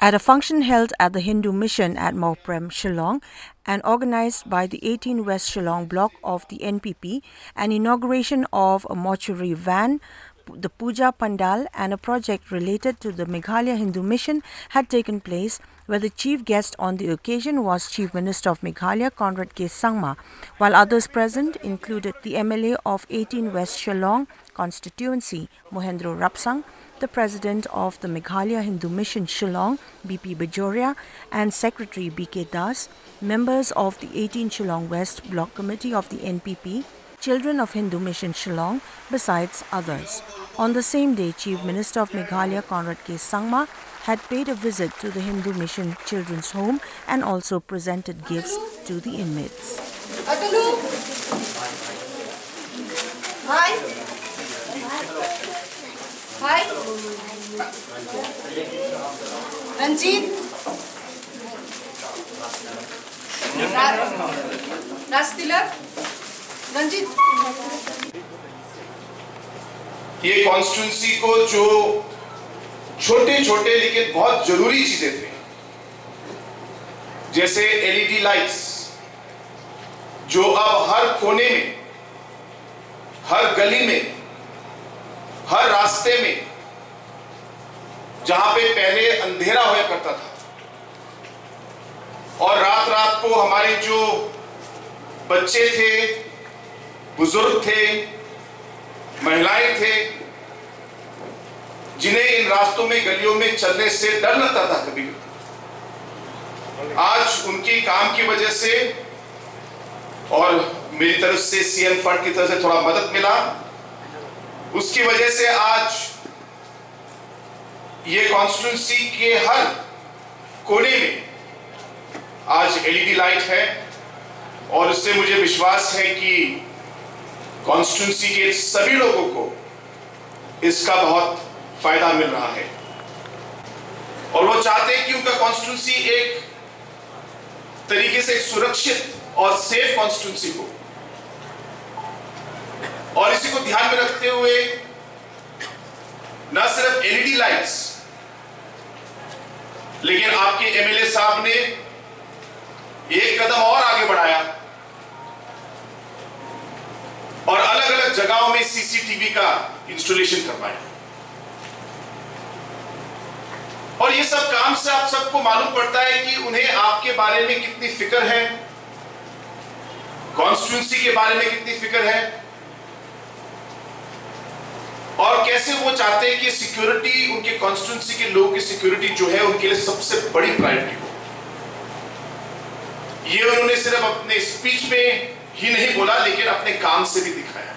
At a function held at the Hindu Mission at Mawprem, Shillong, and organized by the 18 West Shillong Block of the NPP, an inauguration of a mortuary van, the Puja pandal, and a project related to the Meghalaya Hindu Mission had taken place, where the chief guest on the occasion was Chief Minister of Meghalaya, Conrad Sangma, while others present included the MLA of 18 West Shillong constituency, Mohendro Rapsang, the President of the Meghalaya Hindu Mission Shillong, P Bajoria and Secretary B.K. Das, members of the 18 Shillong West Block Committee of the NPP, children of Hindu Mission Shillong, besides others. On the same day, Chief Minister of Meghalaya Conrad Sangma had paid a visit to the Hindu Mission Children's Home and also presented gifts to the inmates. Hi. Ranjit. Rastilak. Ranjit. ये constituency को जो छोटे छोटे लेकिन बहुत जरूरी चीजें थे, जैसे एलईडी लाइट्स, जो अब हर कोने में, हर गली में, हर रास्ते में, जहां पे पहले अंधेरा होया करता था और रात रात को हमारे जो बच्चे थे, बुजुर्ग थे, महिलाएं थे, जिन्हें इन रास्तों में, गलियों में चलने से डर लगता था कभी, आज उनकी काम की वजह से और मेरी तरफ से सीएम फंड की तरफ से थोड़ा मदद मिला, उसकी वजह से आज ये कॉन्स्टिट्यूंसी के हर कोने में आज एलईडी लाइट है और उससे मुझे विश्वास है कि कॉन्स्टिट्यूंसी के सभी लोगों को इसका बहुत फायदा मिल रहा है और वो चाहते हैं कि उनका कॉन्स्टिट्यूंसी एक तरीके से सुरक्षित और सेफ कॉन्स्टिट्यूंसी हो। और इसी को ध्यान में रखते हुए न सिर्फ एलईडी लाइट्स, लेकिन आपके एमएलए साहब ने एक कदम और आगे बढ़ाया और अलग अलग जगहों में सीसीटीवी का इंस्टॉलेशन करवाया। और ये सब काम से आप सबको मालूम पड़ता है कि उन्हें आपके बारे में कितनी फिक्र है, कॉन्स्टिट्यूंसी के बारे में कितनी फिक्र है और कैसे वो चाहते हैं कि सिक्योरिटी, उनके कॉन्स्टिट्यूंसी के लोगों की सिक्योरिटी जो है उनके लिए सबसे बड़ी प्रायोरिटी हो। ये उन्होंने सिर्फ अपने स्पीच में ही नहीं बोला, लेकिन अपने काम से भी दिखाया।